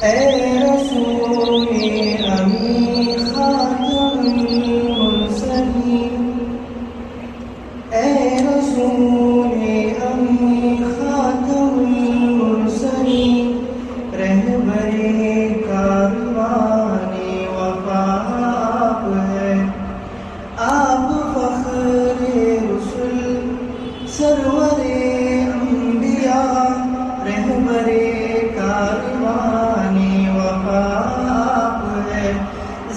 اے رسول امی خاتم المرسلین، اے رسول امی خاتم المرسلین، رہبر کاروان وفا آپ ہے، آپ فخر رسل سرور انبیاء، رہبر کاروان وفا آپ ہے،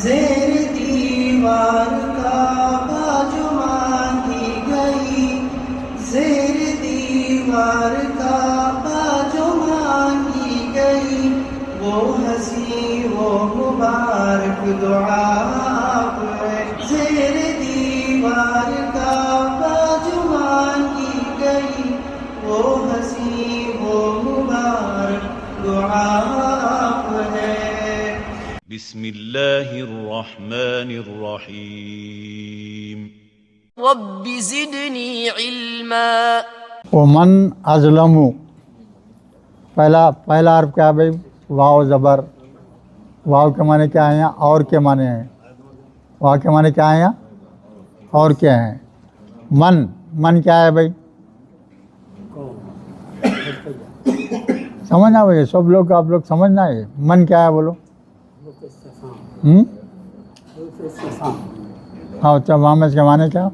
زیر دیوار کعبہ جو مانگی گئی، زیر دیوار کعبہ جو مانگی گئی، وہ ہنسی وہ مبارک دعا آپ ہے، زیر دیوار کعبہ جو مانگی گئی، وہ ہنسی وہ مبارک دعا آپ ہے۔ بسم اللہ الرحمن الرحیم۔ رب زدنی علما۔ ومن ازلم، پہلا حرف کیا ہے بھائی؟ واو زبر۔ واو کے معنی کیا ہیں؟ اور کے معنی ہیں۔ واو کے معنی کیا ہیں؟ اور کیا ہیں؟ من کیا ہے بھائی؟ سمجھنا بھائی، سب لوگ آپ لوگ سمجھنا ہے من کیا ہے، بولو۔ ہاں اچھا، محمد کے معنی کیا؟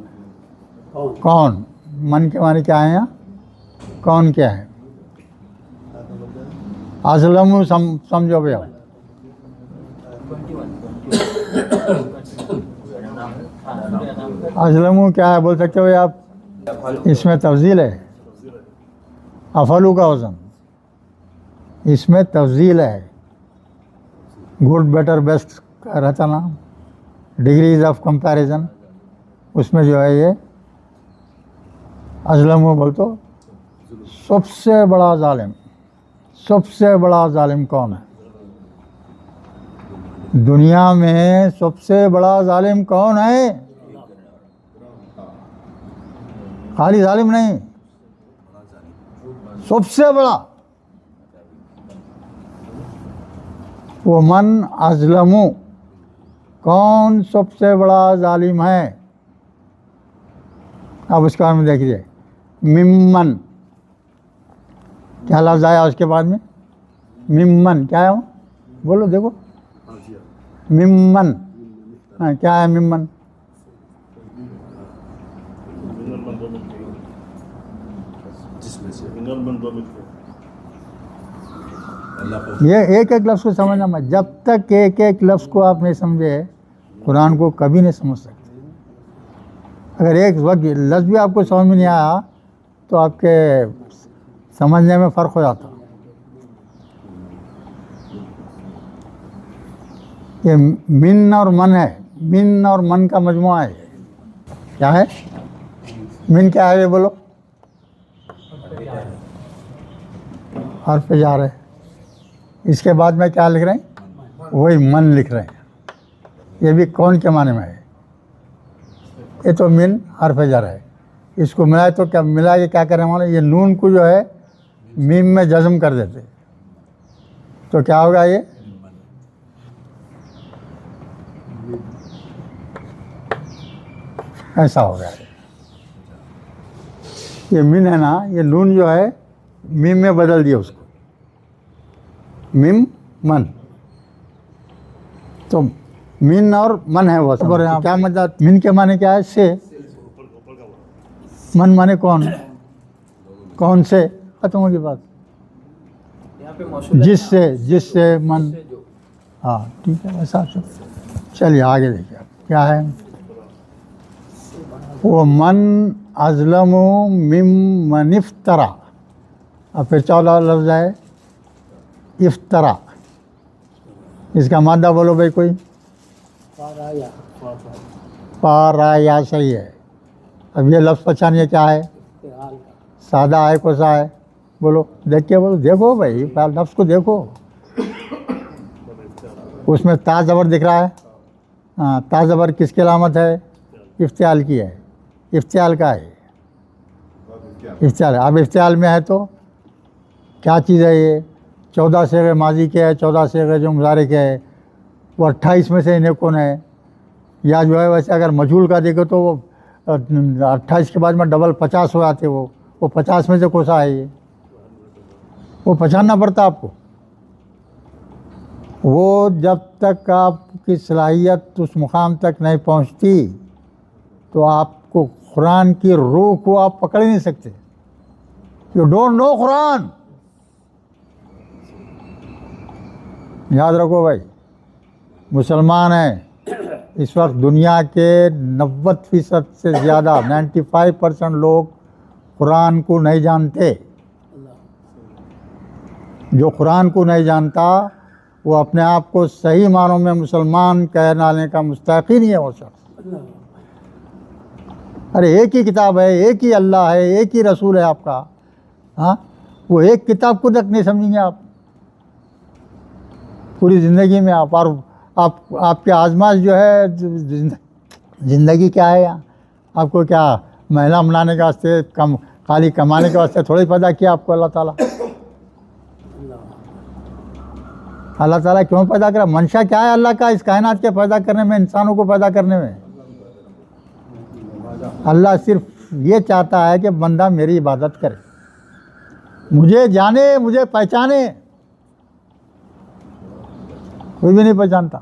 کون۔ من کے معنی کیا ہے؟ کون کیا ہے؟ ازلم سمجھو بھیا۔ ازلم کیا ہے بول سکتے ہو آپ؟ اس میں تفضیل ہے، افعلو کا وزن، اس میں تفضیل ہے، گڈ بیٹر بیسٹ کا رہتا نا، ڈگریز آف کمپیریزن، اس میں جو ہے یہ ازلم بول تو سب سے بڑا ظالم، سب سے بڑا ظالم کون ہے دنیا میں؟ سب سے بڑا ظالم کون ہے؟ خالی ظالم نہیں، سب سے بڑا۔ ومن ازلم، کون سب سے بڑا ظالم ہے؟ اب اس کے بعد میں دیکھیے، ممن کیا لفظ آیا اس کے بعد میں؟ ممن کیا ہے وہ؟ بولو دیکھو، ممن کیا ہے؟ ممن یہ ایک ایک لفظ کو سمجھنا مت، جب تک ایک ایک لفظ کو آپ نہیں سمجھے قرآن کو کبھی نہیں سمجھ سکتے۔ اگر ایک وقت لفظ بھی آپ کو سمجھ میں نہیں آیا تو آپ کے سمجھنے میں فرق ہو جاتا۔ یہ من اور من ہے، من اور من کا مجموعہ ہے۔ کیا ہے من؟ کیا ہے یہ بولو؟ حرف جار ہے، اس کے بعد میں کیا لکھ رہے ہیں؟ وہی من لکھ رہے ہیں۔ یہ بھی کون کے معنی میں ہے؟ یہ تو من حرف جر ہے، اس کو ملائے تو کیا ملا کے کیا کریں مانا؟ یہ نون کو جو ہے میم میں جزم کر دیتے تو کیا ہوگا؟ یہ ایسا ہوگا۔ یہ من ہے نا، یہ نون جو ہے میم میں بدل دیا اس کو، میم من، تو من اور من ہے وہ صبر ہے۔ کیا مطلب من کے معنی کیا ہے؟ سے، من مانے کون، کون سے، ختم ہوگی بات، جس سے من۔ ہاں ٹھیک ہے ایسا۔ چلیے آگے دیکھیے کیا ہے۔ وہ من ازلم ممن افترا، اور پھر چوتھا لفظ ہے افطرا، اس کا مادہ بولو بھائی کوئی؟ پارایا، صحیح ہے۔ اب یہ لفظ پہچانیے کیا ہے؟ سادہ ہے کوسا ہے؟ بولو دیکھ کے بولو، دیکھو بھائی لفظ کو دیکھو، اس میں تا زبر دکھ رہا ہے۔ ہاں، تا زبر کس کی علامت ہے؟ افتعال کی ہے، افتعال کا ہے، افتعال۔ اب افتعال میں ہے تو کیا چیز ہے یہ؟ 14 صیغ ماضی کے ہے, 14 صیغ جو مضارع کے ہے, وہ 28 میں سے انہیں کون ہے. یا جو ہے ویسے اگر مجہول کا دیکھو تو وہ 28 کے بعد میں ڈبل 50 ہو جاتے, وہ 50 میں سے کون سا ہے یہ, وہ پہچاننا پڑتا آپ کو. وہ جب تک آپ کی صلاحیت اس مقام تک نہیں پہنچتی تو آپ کو قرآن کی روح کو آپ پکڑ ہی نہیں سکتے. یو ڈونٹ نو قرآن. یاد رکھو بھائی, مسلمان ہیں اس وقت دنیا کے 90% سے زیادہ 95% لوگ قرآن کو نہیں جانتے. جو قرآن کو نہیں جانتا وہ اپنے آپ کو صحیح معنوں میں مسلمان کہلانے کا مستحق ہی نہیں ہے وہ شخص. ارے ایک ہی کتاب ہے, ایک ہی اللہ ہے, ایک ہی رسول ہے آپ کا. ہاں, وہ ایک کتاب کو تک نہیں سمجھیں گے آپ پوری زندگی میں. آپ اور آپ کے آزمائش جو ہے زندگی کیا ہے, آپ کو کیا مہینہ منانے کے واسطے خالی کمانے کے واسطے تھوڑی پیدا کیا آپ کو اللہ تعالیٰ. اللہ تعالیٰ کیوں پیدا کرا, منشا کیا ہے اللہ کا اس کائنات کے پیدا کرنے میں, انسانوں کو پیدا کرنے میں. اللہ صرف یہ چاہتا ہے کہ بندہ میری عبادت کرے, مجھے جانے, مجھے پہچانے. کوئی بھی نہیں پہچانتا,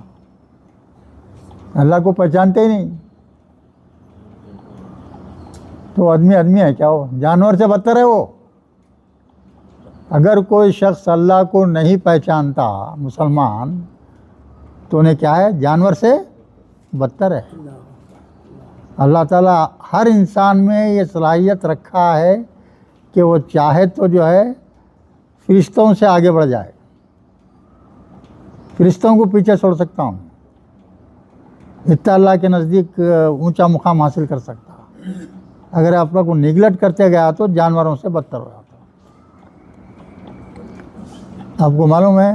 اللہ کو پہچانتے ہی نہیں. تو آدمی ہے کیا, وہ جانور سے بدتر ہے. وہ اگر کوئی شخص اللہ کو نہیں پہچانتا مسلمان تو انہیں کیا ہے, جانور سے بدتر ہے. اللہ تعالیٰ ہر انسان میں یہ صلاحیت رکھا ہے کہ وہ چاہے تو جو ہے فرشتوں سے آگے بڑھ جائے, فرشتوں کو پیچھے چھوڑ سکتا ہوں, اتنا اللہ کے نزدیک اونچا مقام حاصل کر سکتا. اگر آپ کو نگلیکٹ کرتے گیا تو جانوروں سے بدتر ہو جاتا. آپ کو معلوم ہے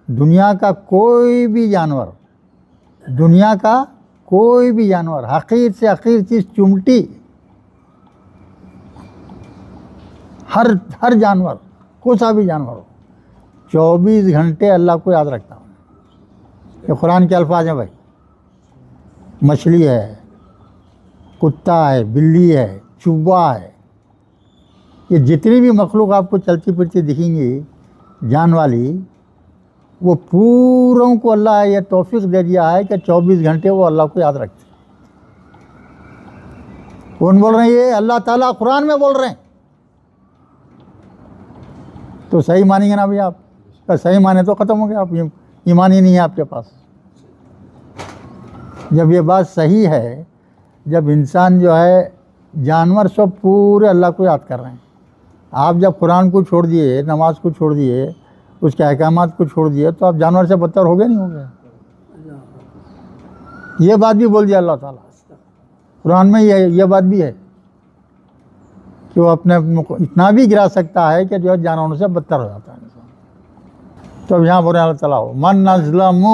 دنیا کا کوئی بھی جانور, دنیا کا کوئی بھی جانور, حقیر سے حقیر چیز چمٹی, ہر جانور, کوئی سا بھی جانور ہو, 24 گھنٹے اللہ کو یاد رکھتا ہوں. یہ قرآن کے الفاظ ہیں بھائی. مچھلی ہے, کتا ہے, بلی ہے, چوہا ہے, یہ جتنی بھی مخلوق آپ کو چلتی پھرتی دکھیں گی جان والی, وہ پوروں کو اللہ یہ توفیق دے دیا ہے کہ 24 گھنٹے وہ اللہ کو یاد رکھتے. کون بول رہے ہیں یہ؟ اللہ تعالیٰ قرآن میں بول رہے ہیں. تو صحیح مانیں گے نا بھائی, آپ کا صحیح مانے تو ختم ہو گیا, آپ ایمان ہی نہیں ہے آپ کے پاس. جب یہ بات صحیح ہے, جب انسان جو ہے جانور سب پورے اللہ کو یاد کر رہے ہیں, آپ جب قرآن کو چھوڑ دیے, نماز کو چھوڑ دیے, اس کے احکامات کو چھوڑ دیے, تو آپ جانور سے بدتر ہو گئے نہیں ہو گئے. یہ بات بھی بول دیا اللہ تعالیٰ قرآن میں, یہ بات بھی ہے کہ وہ اپنے اتنا بھی گرا سکتا ہے کہ جو جانوروں سے بدتر ہو جاتا ہے انسان. تو اب یہاں بول رہے ہیں اللہ تعالیٰ, من اظلم,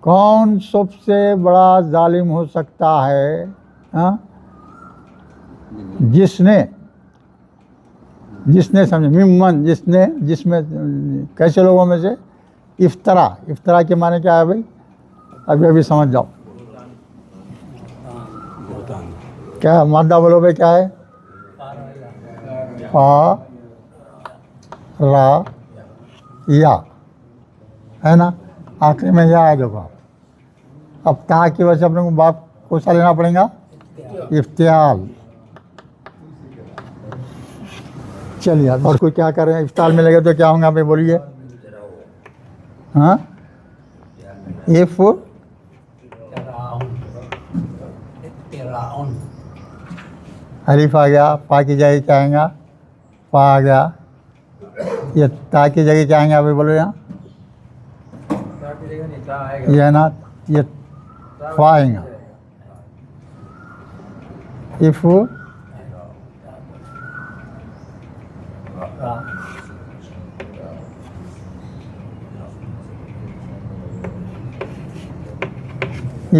کون سب سے بڑا ظالم ہو سکتا ہے, جس نے سمجھے, ممن, جس میں کیسے لوگوں میں سے, افطرا کے معنی کیا ہے بھائی, ابھی سمجھ جاؤ. کیا مادہ بولو بھائی, کیا ہے, پا را یا ہے نا, آخری میں یا ہے. دیکھو اب تا کی وجہ سے اپنے کو باپ کو سا لینا پڑے گا, افتعال. چلیے اور کوئی کیا کر رہے ہیں, افتعال میں لگے تو کیا ہوں گا بھائی, بولیے. ہاں, حریف آ گیا, پا کی جگہ چاہیں گا, پا آ گیا, یہ تا کی جگہ چاہیں گا بھائی, بولو یہاں یہ ہے نا, یہ فا آئیں گا. یہ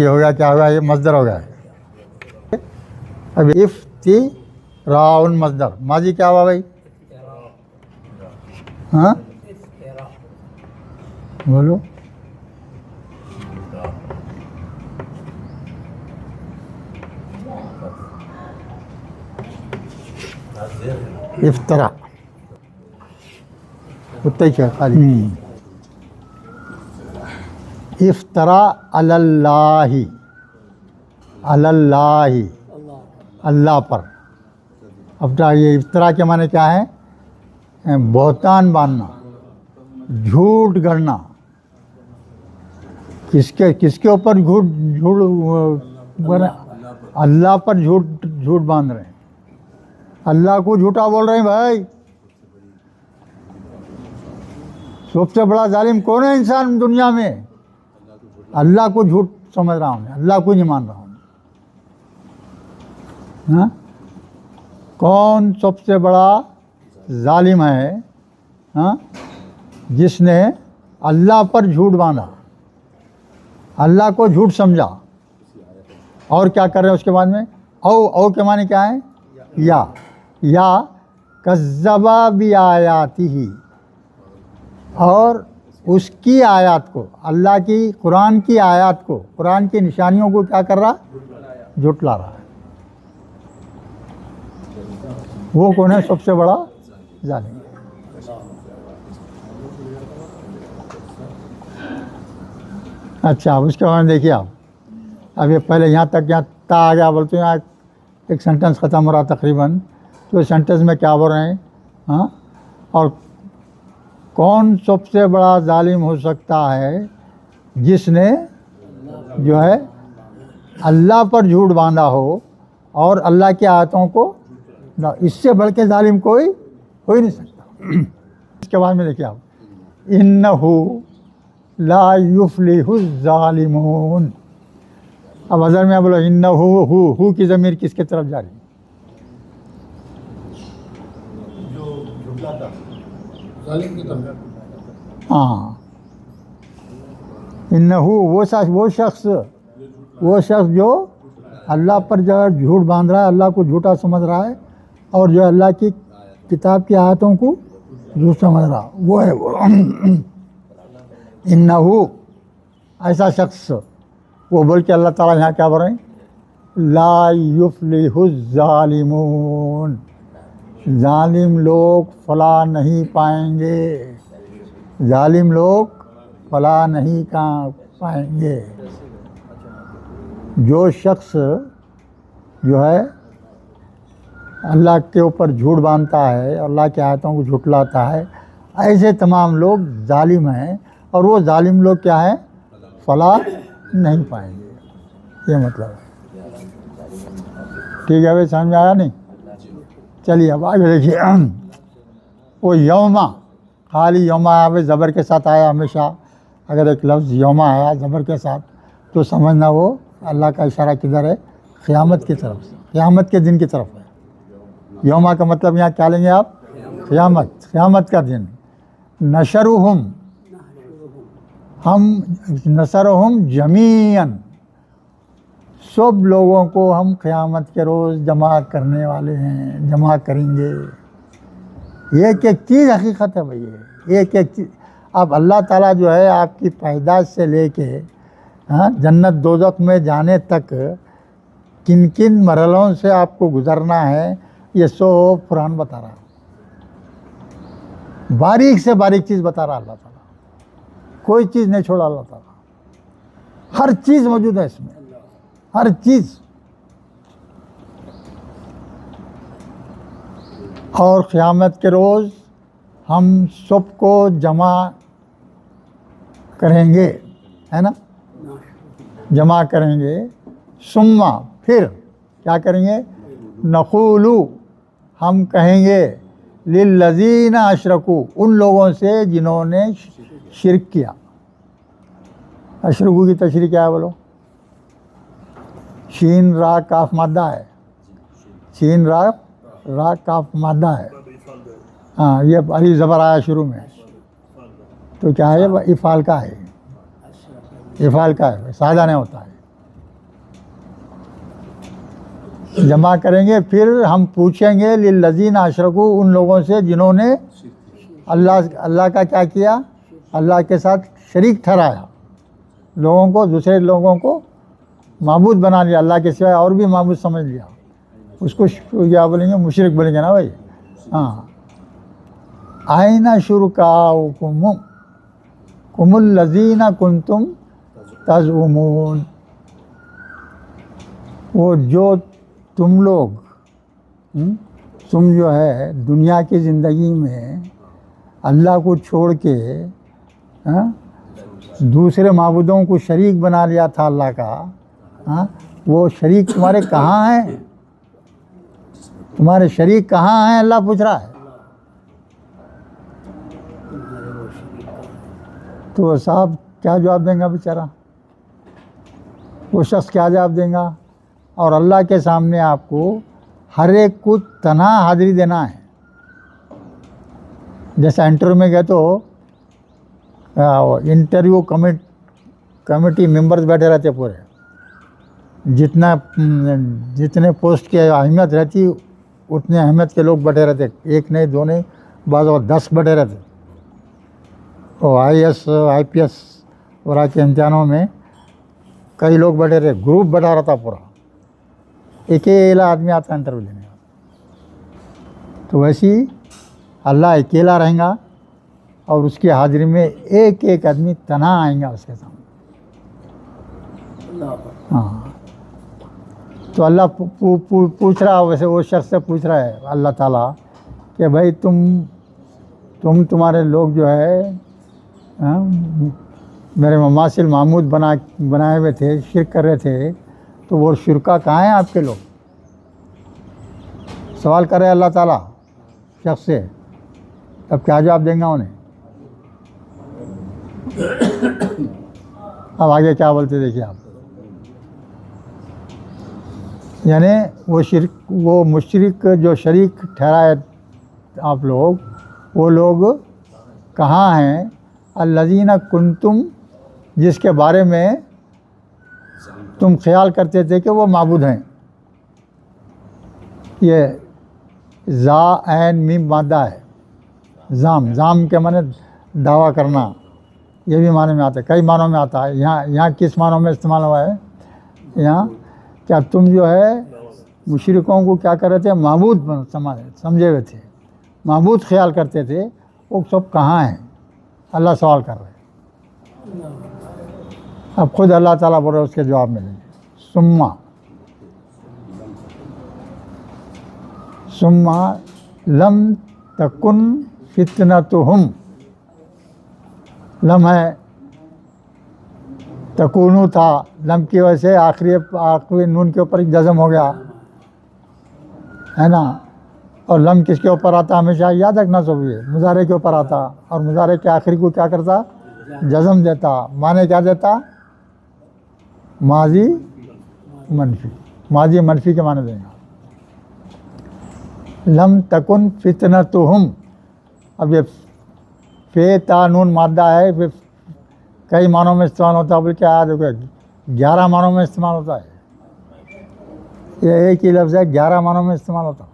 ہو گیا, کیا ہوگا, یہ مصدر ہو گیا. اب افتراء مصدر, ماضی کیا ہوا بھائی, ہاں, بولو. افطرا اتنے کیا خالی افطرا اللہ اللہ پر. اب یہ افطرا کے معنی کیا ہے؟ بہتان باندھنا، جھوٹ گڑنا. کس کے اوپر جھوٹ اللہ پر جھوٹ باندھ رہے ہیں. اللہ کو جھوٹا بول رہے ہیں بھائی. سب سے بڑا ظالم کون ہے انسان دنیا میں؟ اللہ کو جھوٹ سمجھ رہا ہوں میں، اللہ کو نہیں مان رہا ہوں. ہاں، کون سب سے بڑا ظالم ہے؟ ہاں، جس نے اللہ پر جھوٹ باندھا، اللہ کو جھوٹ سمجھا. اور کیا کر رہے ہیں اس کے بعد میں؟ او کے معنی کیا ہے؟ یا کذبا بآیاتہ، اور اس کی آیات کو، اللہ کی قرآن کی آیات کو، قرآن کی نشانیوں کو کیا کر رہا؟ جھٹلا رہا ہے. وہ کون ہے سب سے بڑا ظالم؟ اچھا، اب اس کے بعد دیکھیے آپ. اب یہ پہلے یہاں تک یہاں تا آ گیا بولتے ہیں، ایک سینٹنس ختم ہو رہا تقریباً. تو سینٹنس میں کیا بول رہے ہیں؟ ہاں، اور کون سب سے بڑا ظالم ہو سکتا ہے؟ جس نے جو ہے اللہ پر جھوٹ باندھا ہو اور اللہ کی آیتوں کو. اس سے بڑھ کے ظالم کوئی ہو ہی نہیں سکتا. اس کے بعد میں دیکھیے آپ، انہو لا یفلح الظالمون. اب اظہر میں بولو انہو، ہو کی ضمیر کس کے طرف جا رہی ہے؟ ہاں، انہو وہ شخص جو اللہ پر جو ہے جھوٹ باندھ رہا ہے، اللہ کو جھوٹا سمجھ رہا ہے، اور جو اللہ کی کتاب کی آیتوں کو جھوٹ سمجھ رہا، وہ ہے وہ. انہو، ایسا شخص. وہ بول کے اللہ تعالیٰ یہاں کیا بول رہے ہیں؟ لا یفلح الظالمون. ظالم لوگ فلاح نہیں پائیں گے، ظالم لوگ فلاح نہیں پائیں گے. جو شخص جو ہے اللہ کے اوپر جھوٹ باندھتا ہے، اللہ کی آیتوں کو جھٹلاتا ہے، ایسے تمام لوگ ظالم ہیں. اور وہ ظالم لوگ کیا ہیں؟ فلاح نہیں پائیں گے. یہ مطلب ہے. ٹھیک ہے بھائی، سمجھ میں آیا نہیں؟ چلیے اب آگے دیکھیے. وہ یوما، خالی یوما آیا زبر کے ساتھ آیا. ہمیشہ اگر ایک لفظ یوما آیا زبر کے ساتھ تو سمجھنا وہ اللہ کا اشارہ کدھر ہے؟ قیامت کی طرف سے، قیامت کے دن کی طرف ہے. یوما کا مطلب یہاں کیا لیں گے آپ؟ قیامت کا دن. نشرہم، ہم نصرہم جمیعاً، سب لوگوں کو ہم قیامت کے روز جمع کرنے والے ہیں، جمع کریں گے. ایک ایک چیز حقیقت ہے بھائی، ایک ایک چیز. اب اللہ تعالیٰ جو ہے آپ کی پیدائش سے لے کے جنت دوزخ میں جانے تک کن کن مرحلوں سے آپ کو گزرنا ہے، یہ سب قرآن بتا رہا ہے. باریک سے باریک چیز بتا رہا اللہ تعالیٰ. کوئی چیز نہیں چھوڑا اللہ تعالیٰ. ہر چیز موجود ہے اس میں، ہر چیز. اور قیامت کے روز ہم سب کو جمع کریں گے، ہے نا؟ جمع کریں گے. ثم، پھر کیا کریں گے؟ نقولو، ہم کہیں گے للذین اشرکو، ان لوگوں سے جنہوں نے شرک کیا. اشرکو کی تشریح کیا ہے بولو؟ شین را کاف مادہ ہے. شین را کاف مادہ ہے. ہاں، یہ علی زبر آیا شروع میں تو کیا ہے؟ افعال کا ہے، افعال کا ہے، سادہ نہیں ہوتا ہے. جمع کریں گے، پھر ہم پوچھیں گے للذین اشرکو، ان لوگوں سے جنہوں نے اللہ کا کیا کیا؟ اللہ کے ساتھ شریک ٹھہرایا، لوگوں کو، دوسرے لوگوں کو معبود بنا لیا، اللہ کے سوائے اور بھی معبود سمجھ لیا، اس کو کیا بولیں گے؟ مشرک بولیں گے نا بھائی. ہاں. آئینہ شرکاؤکم کم الذین کنتم تزعمون، وہ جو تم لوگ تم جو ہے دنیا کی زندگی میں اللہ کو چھوڑ کے دوسرے معبودوں کو شریک بنا لیا تھا اللہ کا، وہ شریک تمہارے کہاں ہیں؟ تمہارے شریک کہاں ہیں؟ اللہ پوچھ رہا ہے. تو صاحب کیا جواب دیں گا بیچارہ؟ وہ شخص کیا جواب دیں گا؟ اور اللہ کے سامنے آپ کو ہر ایک کو تنہا حاضری دینا ہے. جیسا انٹرویو میں گئے تو انٹرویو کمیٹی ممبرز بیٹھے رہتے پورے، جتنے پوسٹ کی اہمیت رہتی اتنے اہمیت کے لوگ بیٹھے رہتے، ایک نہیں دو نہیں، بعض اور 10 بیٹھے رہتے. اور IAS IPS وغیرہ کے امتحانوں میں کئی لوگ بیٹھے رہے، گروپ بیٹھا رہتا پورا، اکیلا آدمی آتا انٹرویو لینے کا. تو ویسی اللہ اکیلا رہیں گا اور اس کی حاضری میں ایک ایک آدمی تنہا آئیں گا اس کے سامنے. ہاں. تو اللہ پوچھ رہا، ویسے وہ شخص سے پوچھ رہا ہے اللہ تعالیٰ کہ بھائی تمہارے لوگ جو ہے میرے مماثل معبود بنائے ہوئے تھے، شرک کر رہے تھے، تو وہ شرکا کہاں ہیں آپ کے لوگ؟ سوال کر رہے اللہ تعالیٰ شخص سے. تب کیا جواب دیں گا انہیں؟ اب آگے کیا بولتے دیکھیے آپ. یعنی وہ مشرک جو شریک ٹھہرائے آپ لوگ، وہ لوگ کہاں ہیں؟ الذین کنتم، جس کے بارے میں تم خیال کرتے تھے کہ وہ معبود ہیں. یہ زا عین میم مادہ ہے. زام کے معنی دعویٰ کرنا، یہ بھی معنی میں آتا ہے، کئی معنوں میں آتا ہے. یہاں کس معنوں میں استعمال ہوا ہے؟ یہاں کیا تم جو ہے مشرکوں کو کیا کر رہے تھے؟ معبود سمجھے ہوئے تھے، معبود خیال کرتے تھے، وہ سب کہاں ہیں؟ اللہ سوال کر رہے ہیں. اب خود اللہ تعالیٰ بول رہے اس کے جواب میں لیں گے. ثم لم تکن فتنتہم، لم ہے تکونو تھا، لم کی وجہ سے آخری نون کے اوپر جزم ہو گیا ہے نا. اور لم کس کے اوپر آتا ہمیشہ یاد رکھنا چاہیے، مضارع کے اوپر آتا، اور مضارع کے آخری کو کیا کرتا؟ جزم دیتا. معنی کیا دیتا؟ ماضی منفی، ماضی منفی کے معنی دیں گا. لم تکن فتنتہم، اب یہ فے تا نون مادہ ہے، کئی معنوں میں استعمال ہوتا ہے، بلکہ آج 11 معنوں میں استعمال ہوتا ہے. یہ ایک ہی لفظ ہے، 11 معنوں میں استعمال ہوتا ہے.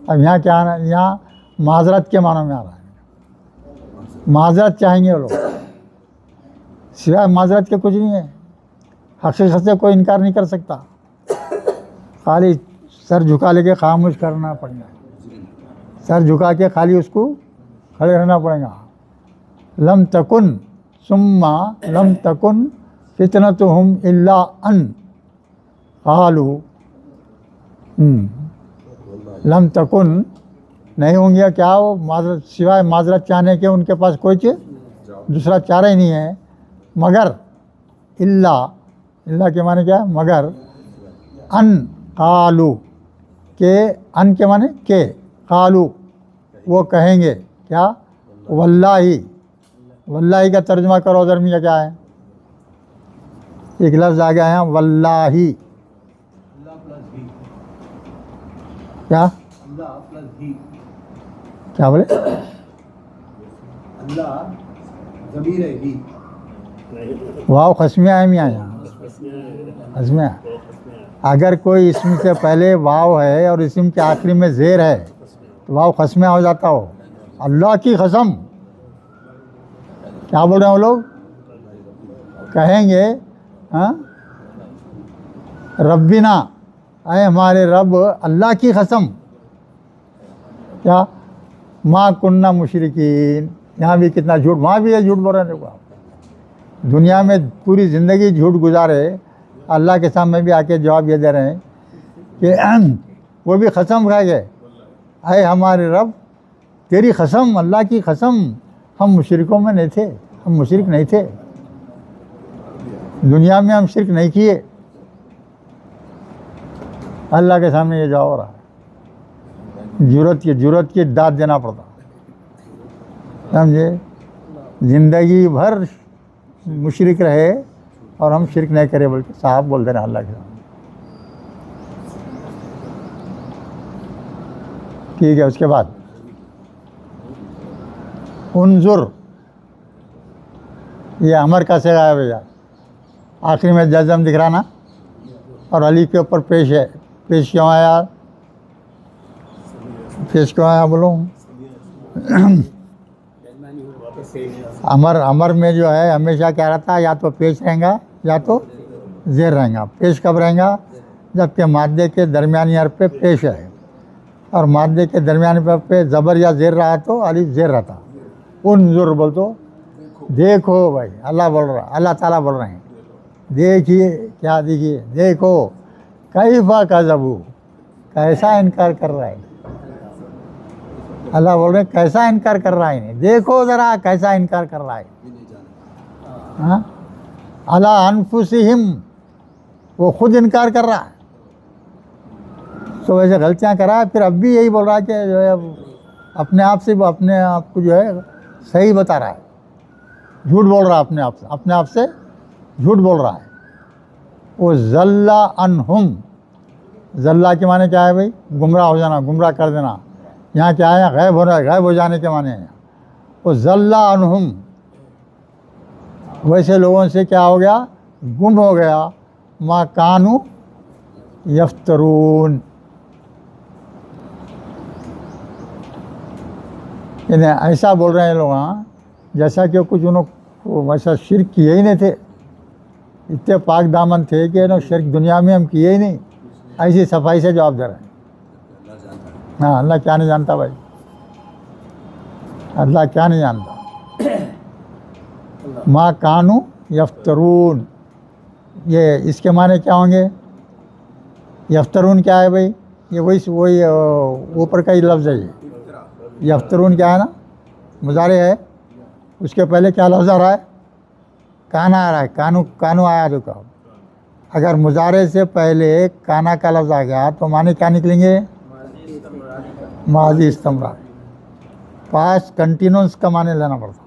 اب یہاں کیا ہے؟ یہاں معذرت کے معنوں میں آ رہا ہے. معذرت چاہیں گے وہ لوگ، سوائے معذرت کے کچھ نہیں ہے. حقیقت سے کوئی انکار نہیں کر سکتا، خالی سر جھکا لے کے خاموش کرنا پڑے گا، سر جھکا کے خالی اس کو کھڑے رہنا پڑے گا. لم تکن، ثم لم تکن فتنتہم الا ان قالوا، لم تکن نہیں ہوں گے کیا وہ معذرت، سوائے معذرت چاہنے کے ان کے پاس کوئی دوسرا چارہ ہی نہیں ہے، مگر اللہ کے معنی کیا ہے؟ مگر ان قالو، کہ ان کے معنی کہ قالو، وہ کہیں گے کیا؟ واللہ، واللہ کا ترجمہ کرو ادھر میں کیا ہے؟ ایک لفظ آ گیا ہے واللہ، کیا کیا بولے؟ واو خصمیہ ہے میاں، یہاں خصمیہ. اگر کوئی اسم سے پہلے واو ہے اور اسم کے آخری میں زیر ہے تو واو خصمیہ ہو جاتا ہو. اللہ کی قسم کیا بول رہے ہیں وہ لوگ؟ کہیں گے ہاں ربنا، اے ہمارے رب، اللہ کی قسم، کیا ما کننا مشرکین، یہاں بھی کتنا جھوٹ، وہاں بھی یہ جھوٹ بول رہے ہیں. دیکھو آپ دنیا میں پوری زندگی جھوٹ گزارے، اللہ کے سامنے بھی آ کے جواب یہ دے رہے ہیں کہ وہ بھی قسم کھا گئے، اے ہمارے رب تیری قسم، اللہ کی قسم، ہم مشرکوں میں نہیں تھے، ہم مشرک نہیں تھے، دنیا میں ہم شرک نہیں کیے. اللہ کے سامنے یہ جواب ہو رہا ہے. جرت کی داد دینا پڑتا، سمجھے؟ زندگی بھر مشرک رہے اور ہم شرک نہیں کرے، بلکہ صاحب بول دے رہے ہیں اللہ کے سامنے. ٹھیک ہے. اس کے بعد انظر، یہ امر کا صیغہ ہے بھیا، آخری میں جزم دکھ رہا نا، اور علی کے اوپر پیش ہے. پیش کیوں آیا؟ پیش کیوں آیا بولو؟ امر میں جو ہے ہمیشہ کیا رہتا ہے، یا تو پیش رہیں گا یا تو زیر رہیں گا. پیش کب رہیں گا؟ جب کہ مادے کے درمیانی حرف پہ پیش ہے، اور مادے کے درمیانی حرف پہ زبر یا زیر رہا تو الف زیر رہتا. انظر بول تو دیکھو بھائی، اللہ بول رہا، اللہ تعالیٰ بول رہے ہیں دیکھیے، کیا دیکھیے؟ دیکھو کیفا کذبوا، کیسا انکار کر رہا ہے. اللہ بول رہے ہیں کیسا انکار کر رہا ہے، دیکھو ذرا کیسا انکار کر رہا ہے. ہاں علی انفسہم، وہ خود انکار کر رہا ہے. تو ویسے غلطیاں کرا ہے، پھر اب بھی یہی بول رہا ہے کہ جو ہے اپنے آپ سے، وہ اپنے آپ کو جو ہے صحیح بتا رہا ہے، جھوٹ بول رہا ہے اپنے آپ سے، اپنے آپ سے جھوٹ بول رہا ہے. وہ ضل عنہم، ضلع کے معنی کیا ہے بھائی؟ گمراہ ہو جانا، گمراہ کر دینا. یہاں کیا ہے؟ غائب ہو رہا ہے، غائب ہو جانے کے معنی ہیں. وہ ضل عنہم، ویسے لوگوں سے کیا ہو گیا؟ گم ہو گیا. ما کانوا یفترون، یعنی ایسا بول رہے ہیں لوگ ہاں جیسا کہ کچھ انہوں کو ویسا شرک کیے ہی نہیں تھے، اتنے پاک دامن تھے کہ انہوں شرک دنیا میں ہم کیے ہی نہیں. ایسی صفائی سے جواب دے رہے ہیں. ہاں اللہ کیا نہیں جانتا بھائی، اللہ کیا نہیں جانتا. ما کانوا یفترون، یہ اس کے معنی کیا ہوں گے؟ یفترون کیا ہے بھائی؟ یہ وہی اوپر کا ہی لفظ ہے. یہ یفترون کیا ہے نا، مضارع ہے، اس کے پہلے کیا لفظ آ رہا ہے؟ کانا آ رہا ہے. کانو آیا دیکھو. اگر مضارع سے پہلے کانا کا لفظ آ گیا تو معنی کیا نکلیں گے؟ ماضی استمرار، پاسٹ کنٹینیوس کا معنی لینا پڑتا.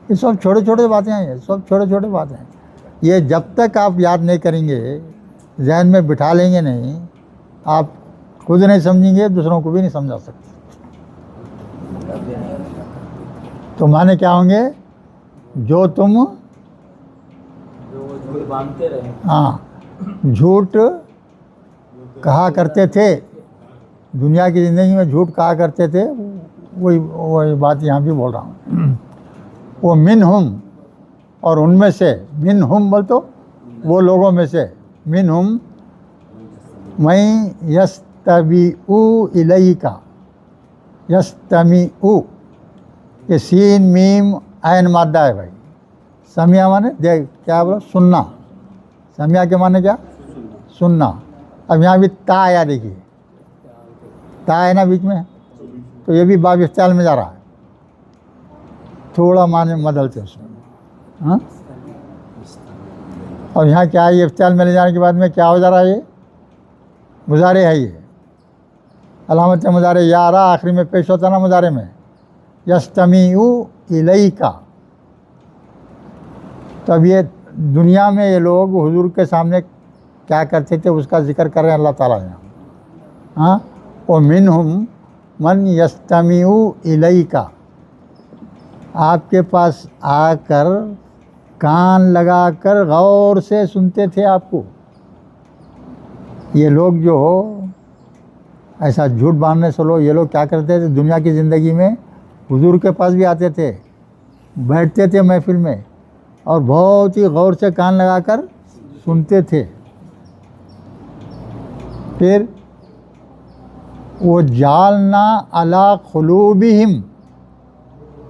یہ سب چھوٹے چھوٹے باتیں ہیں، یہ سب چھوٹے چھوٹے باتیں ہیں. یہ جب تک آپ یاد نہیں کریں گے، ذہن میں بٹھا لیں گے نہیں، آپ خود نہیں سمجھیں گے، دوسروں کو بھی نہیں سمجھا سکتے. تو معنی کیا ہوں گے؟ جو تم ہاں جھوٹ کہا کرتے تھے، دنیا کی زندگی میں جھوٹ کہا کرتے تھے، وہی بات یہاں بھی بول رہا ہوں. وہ منہم، اور ان میں سے، منہم بول تو وہ لوگوں میں سے، منہم من یستمیعو الیک، یستمیعو، یہ سین میم عین مادہ ہے بھائی. سمیع مانے دیکھ، کیا بولا؟ سننا. سمیع کے معنی کیا؟ سننا. اب یہاں بھی تا آیا، دیکھیے تا ہے نا بیچ میں، تو یہ بھی باب افتعال میں جا رہا ہے. تھوڑا معنی بدلتے اس میں. ہاں اور یہاں کیا ہے؟ یہ افتعال میں لے جانے کے بعد میں کیا ہو جا رہا ہے؟ یہ مضارع ہے. یہ علامت مضارع یا آ رہا، آخری میں پیش ہوتا نا مضارع میں، یستمیعو الیک. تو اب یہ دنیا میں یہ لوگ حضور کے سامنے کیا کرتے تھے اس کا ذکر کر رہے ہیں اللہ تعالیٰ یہاں. ہاں ومنہم من یستمیعو الیک، آپ کے پاس آ کر کان لگا کر غور سے سنتے تھے آپ کو. یہ لوگ جو ہو ایسا جھوٹ باندھنے سے لوگ، یہ لوگ کیا کرتے تھے دنیا کی زندگی میں؟ حضور کے پاس بھی آتے تھے، بیٹھتے تھے محفل میں اور بہت ہی غور سے کان لگا کر سنتے تھے. پھر وہ جالنا علی قلوبہم،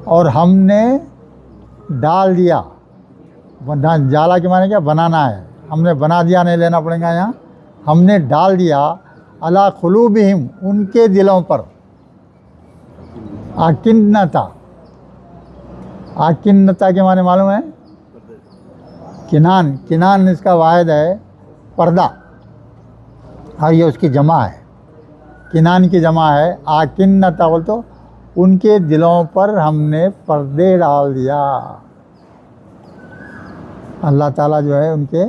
اور ہم نے ڈال دیا. جالا کے معنی کیا؟ بنانا ہے. ہم نے بنا دیا نہیں لینا پڑے گا یہاں. ہم نے ڈال دیا علی قلوبہم، ان کے دلوں پر. آکنتا، آکنتا کے معنی معلوم ہے؟ کنان. کنان اس کا واحد ہے پردہ، اور یہ اس کی جمع ہے. کنان کی جمع ہے. آکنتا بول تو ان کے دلوں پر ہم نے پردے ڈال دیا. اللہ تعالیٰ جو ہے ان کے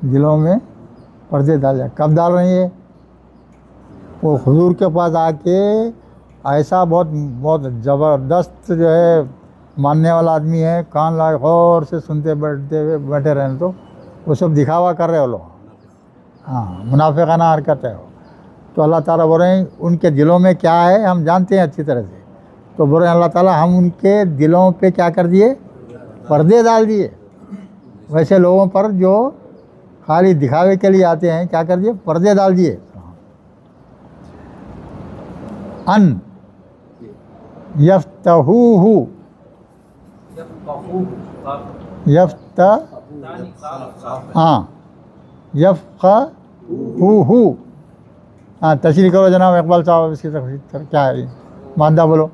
دلوں میں پردے ڈال دیا. کب ڈال رہے ہیں؟ وہ حضور کے پاس آ کے ایسا بہت زبردست جو ہے ماننے والا آدمی ہے، کان لائے غور سے سنتے بیٹھے رہے تو وہ سب دکھاوا کر رہے ہو لوگ. ہاں، منافقانہ حرکت ہے وہ. تو اللہ تعالیٰ بول رہے ہیں ان کے دلوں میں کیا ہے ہم جانتے ہیں اچھی طرح سے. تو بول رہے ہیں اللہ تعالیٰ ہم ان کے دلوں پہ کیا کر دیے؟ پردے ڈال دیے. ویسے لوگوں پر جو خالی دکھاوے کے لیے آتے ہیں کیا کر دیے؟ پردے ڈال دیے. ان یفتحوہ، ہاں یفقہوہ. ہاں تشریح کرو جناب اقبال صاحب، اس کی تفسیر کیا ہے؟ مادہ بولو.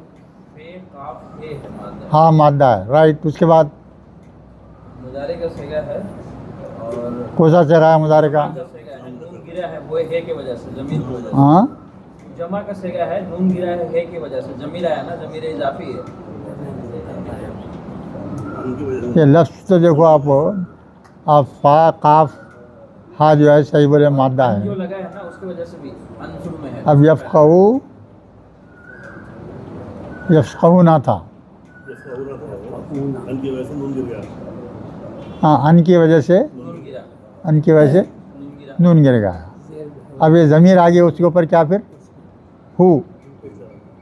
ہاں مادہ ہے، رائٹ. اس کے بعد مضارع کا صیغہ ہے، اور کون سا صیغہ ہے مضارع کا؟ نون گرا ہے وہ ہے کی وجہ سے، ضمیر کی وجہ سے. ہاں جمع کا صیغہ ہے، نون گرا ہے کی وجہ سے، ضمیر آیا نا، ضمیر اضافی ہے. یہ لفظ تو دیکھو آپ فا قاف ہا جو ہے صحیح بولے مادہ جو ہے. لگا ہے نا اس کی وجہ سے بھی انصر میں ہے. اب یفقہو نہ تھا. ہاں ان کی وجہ سے، نون گرا، ان کی وجہ سے نون گرا. نون گر گیا. اب یہ ضمیر آ گیا اس کے اوپر کیا پھر؟ ہو.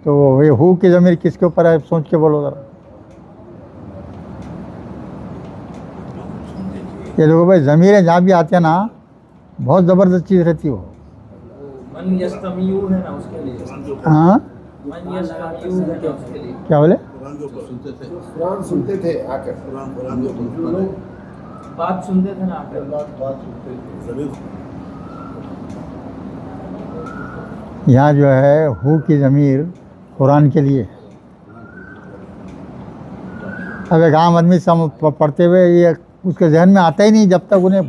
تو یہ ہو کی ضمیر کس کے اوپر ہے سوچ کے بولو ذرا. یہ دیکھو بھائی ضمیریں جہاں بھی آتے ہیں نا بہت زبردست چیز رہتی ہے وہ. من یستمیو ہے نا اس کے لیے، ہاں من یستمیو ہے نا اس کے لیے. کیا بولے؟ قرآن سنتے تھے آ کر، بات سنتے تھے نا آ کر. یہاں جو ہے ہو کی ضمیر قرآن کے لیے. اب ایک عام آدمی پڑھتے ہوئے یہ اس کے ذہن میں آتا ہی نہیں جب تک انہیں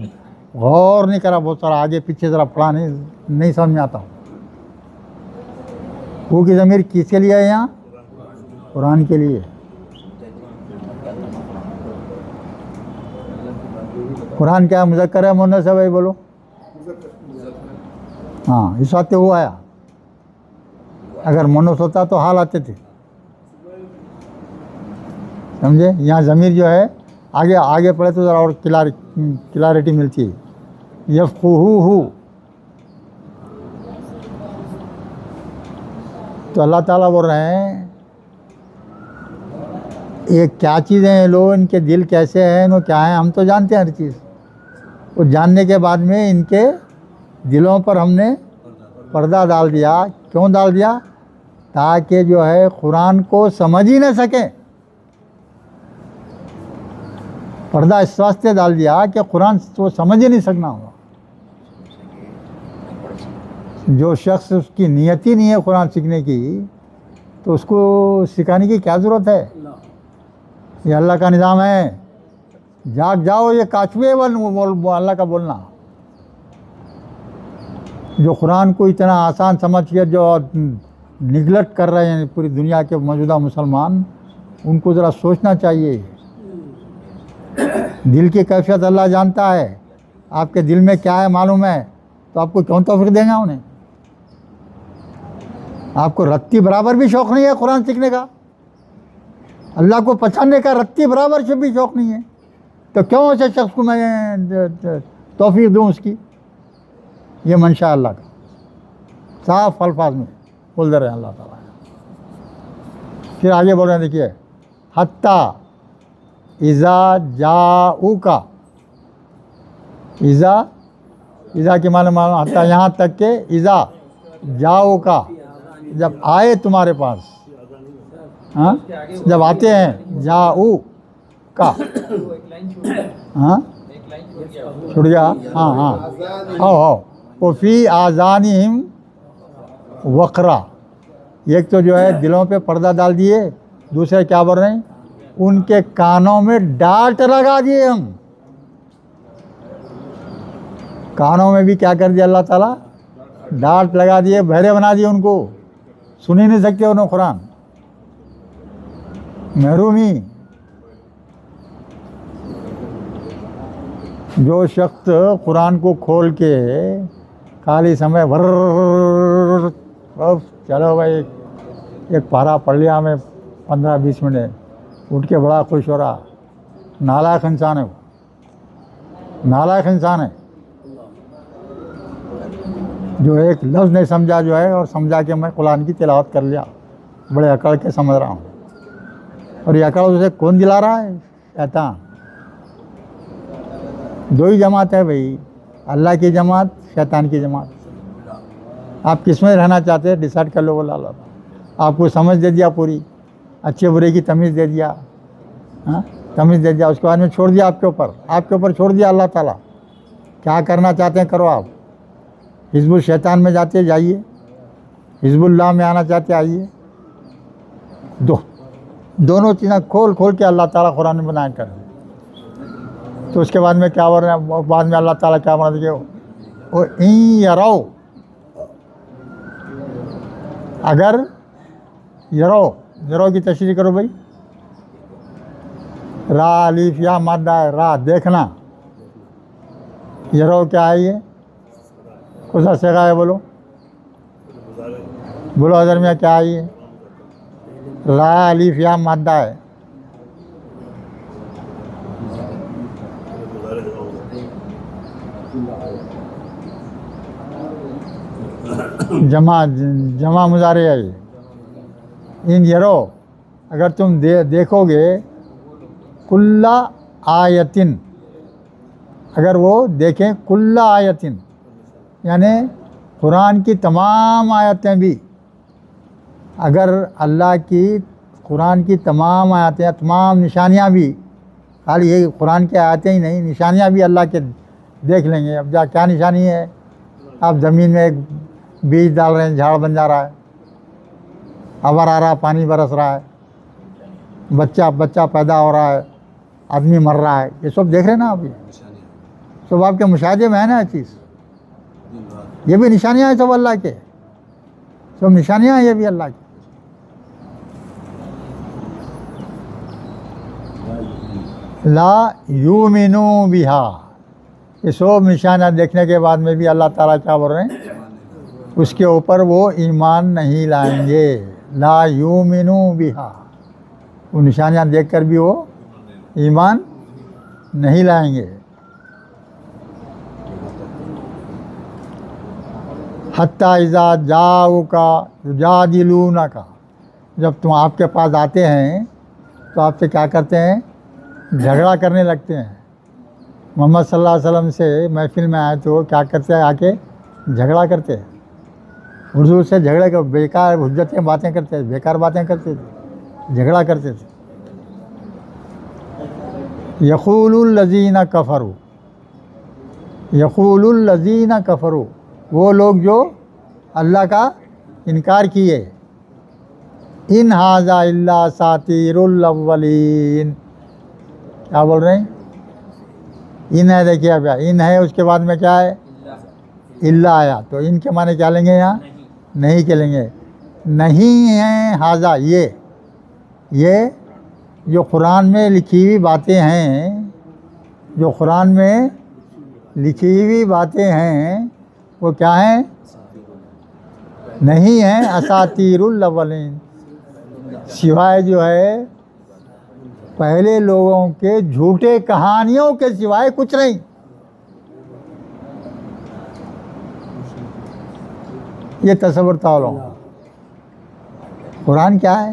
غور نہیں کرا، بہت سارا آگے پیچھے ذرا پڑھا نہیں سمجھ میں آتا. ہو کی ضمیر کس کے لیے ہے یہاں؟ قرآن کے لیے. قرآن کیا مذکر ہے مؤنث ہے بھائی بولو؟ ہاں اس وقت وہ آیا. اگر مؤنث ہوتا تو حال آتے تھے، سمجھے؟ یہاں ضمیر جو ہے آگے پڑھے تو ذرا اور کلیئرٹی ملتی ہے. یفقہوہ. تو اللہ تعالیٰ بول رہے ہیں یہ کیا چیزیں ہیں لوگ، ان کے دل کیسے ہیں، وہ کیا ہیں، ہم تو جانتے ہیں ہر چیز. وہ جاننے کے بعد میں ان کے دلوں پر ہم نے پردہ ڈال دیا. کیوں ڈال دیا؟ تاکہ جو ہے قرآن کو سمجھ ہی نہ سکیں. پردہ اس واسطے ڈال دیا کہ قرآن کو سمجھ ہی نہیں سکنا ہوگا. جو شخص اس کی نیت ہی نہیں ہے قرآن سیکھنے کی تو اس کو سکھانے کی کیا ضرورت ہے؟ یہ اللہ کا نظام ہے. جاگ جاؤ، یہ کاشوے اللہ کا بولنا. جو قرآن کو اتنا آسان سمجھ کے جو نگلٹ کر رہے ہیں پوری دنیا کے موجودہ مسلمان، ان کو ذرا سوچنا چاہیے. دل کی کیفیت اللہ جانتا ہے. آپ کے دل میں کیا ہے معلوم ہے، تو آپ کو کیوں توفیق دیں گا انہیں؟ آپ کو رتی برابر بھی شوق نہیں ہے قرآن سیکھنے کا، اللہ کو پہچاننے کا رتی برابر سے بھی شوق نہیں ہے، تو کیوں ایسے شخص کو میں توفیق دوں اس کی؟ یہ منشا اللہ کا صاف الفاظ میں بول دے رہے ہیں اللہ تعالیٰ. پھر آگے بول رہے ہیں دیکھیے، حتیٰ اذا جاؤکا، اذا کے معنی حتیٰ یہاں تک کہ اذا جاؤکا، جب آئے تمہارے پاس، ہاں جب آتے ہیں، جاؤ کا، وہ ایک لائن چھوڑ گیا، ہاں ایک لائن چھوڑ گیا. چھوڑ گیا، ہاں ہاں ہاں وہ فی آذانہم وقرا، ایک تو جو ہے دلوں پہ پردہ ڈال دیے، دوسرے کیا بول رہے ہیں، ان کے کانوں میں ڈانٹ لگا دیے ہم. کانوں میں بھی کیا کر دیا اللہ تعالیٰ، ڈانٹ لگا دیے، بہرے بنا دیے، ان کو سن ہی نہیں سکتے انہوں قرآن. محرومی. جو شخص قرآن کو کھول کے خالی سمے چلو بھائی ایک پارا پڑھ لیا ہمیں 15-20 منٹ، اٹھ کے بڑا خوش ہو رہا، نالائق انسان ہے وہ، نالائق انسان ہے جو ایک لفظ نہیں سمجھا جو ہے، اور سمجھا کہ میں قرآن کی تلاوت کر لیا، بڑے اکڑ کے سمجھ رہا ہوں. اور یہ اکڑ اسے کون دلا رہا ہے؟ شیطان. دو ہی جماعت ہے بھائی، اللہ کی جماعت، شیطان کی جماعت. آپ کس میں رہنا چاہتے ہیں ڈیسائیڈ کر لو. بولا اللہ آپ کو سمجھ دے دیا پوری، اچھے برے کی تمیز دے دیا، ہاں تمیز دے دیا، اس کے بعد میں چھوڑ دیا آپ کے اوپر چھوڑ دیا اللہ تعالیٰ. کیا کرنا چاہتے ہیں کرو. آپ حزب الشیطان میں جاتے جائیے، حزب اللہ میں آنا چاہتے آئیے. دونوں چیزیں کھول کے اللہ تعالیٰ قرآن میں بیان کر دیں. تو اس کے بعد میں کیا بول رہے ہیں، بعد میں اللہ تعالیٰ کیا بنا دیجیے، وہ این یرو، اگر یرو کی تشریح کرو بھائی. را الف یا مادہ ہے، را دیکھنا، یرو کیا ہے، یہ کون سا صیغہ ہے، بولو حضر میں کیا ہے یہ، را الف یا مادہ ہے. جمع مضارع ہے یہ. ان یرو اگر تم دیکھو گے، کل آیتن، اگر وہ دیکھیں، کل آیتن یعنی قرآن کی تمام آیتیں بھی، اگر اللہ کی قرآن کی تمام آیتیں، تمام نشانیاں بھی، خالی یہ قرآن کی آیتیں ہی نہیں، نشانیاں بھی اللہ کے دیکھ لیں گے. اب کیا نشانی ہے، آپ زمین میں ایک بیج ڈال رہے ہیں، جھاڑ بن جا رہا ہے، ہوا آ رہا ہے، پانی برس رہا ہے، بچہ پیدا ہو رہا ہے، آدمی مر رہا ہے، یہ سب دیکھ رہے ہیں نا آپ. یہ سب آپ کے مشاہدے میں ہے نا یہ چیز. یہ بھی نشانیاں ہیں سب اللہ کے، سب نشانیاں ہیں یہ بھی اللہ کی. لا یؤمنو بہا، یہ سب نشانیاں دیکھنے کے بعد میں بھی اللہ تعالیٰ کیا بول رہے ہیں، اس کے اوپر وہ ایمان نہیں لائیں گے. لا یؤمنو بہا، وہ نشانیاں دیکھ کر بھی وہ ایمان نہیں لائیں گے. حتیٰ اذا جاؤکا یجادلونک، جب تم آپ کے پاس آتے ہیں تو آپ سے کیا کرتے ہیں، جھگڑا کرنے لگتے ہیں. محمد صلی اللہ علیہ وسلم سے محفل میں آئے تو کیا کرتے ہیں، آ کے جھگڑا کرتے ہیں. حضور سے جھگڑے کر، بیکار حجتیں باتیں کرتے تھے، بیکار باتیں کرتے تھے، جھگڑا کرتے تھے. یقول الذین کفروا، یقول الذین کفروا، وہ لوگ جو اللہ کا انکار کیے، ان ھذا الا اساطیر الاولین، کیا بول رہے ہیں، ان ہے، دیکھیے اب ان ہے، اس کے بعد میں کیا ہے، اللہ آیا، تو ان کے معنی کیا لیں گے یہاں، نہیں کے لیں گے. نہیں ہے ھذا، یہ جو قرآن میں لکھی ہوئی باتیں ہیں، جو قرآن میں لکھی ہوئی باتیں ہیں وہ کیا ہیں، نہیں ہیں اساطیر الاولین، سوائے جو ہے پہلے لوگوں کے جھوٹے کہانیوں کے سوائے کچھ نہیں. یہ تصور تعالیٰ، قرآن کیا ہے،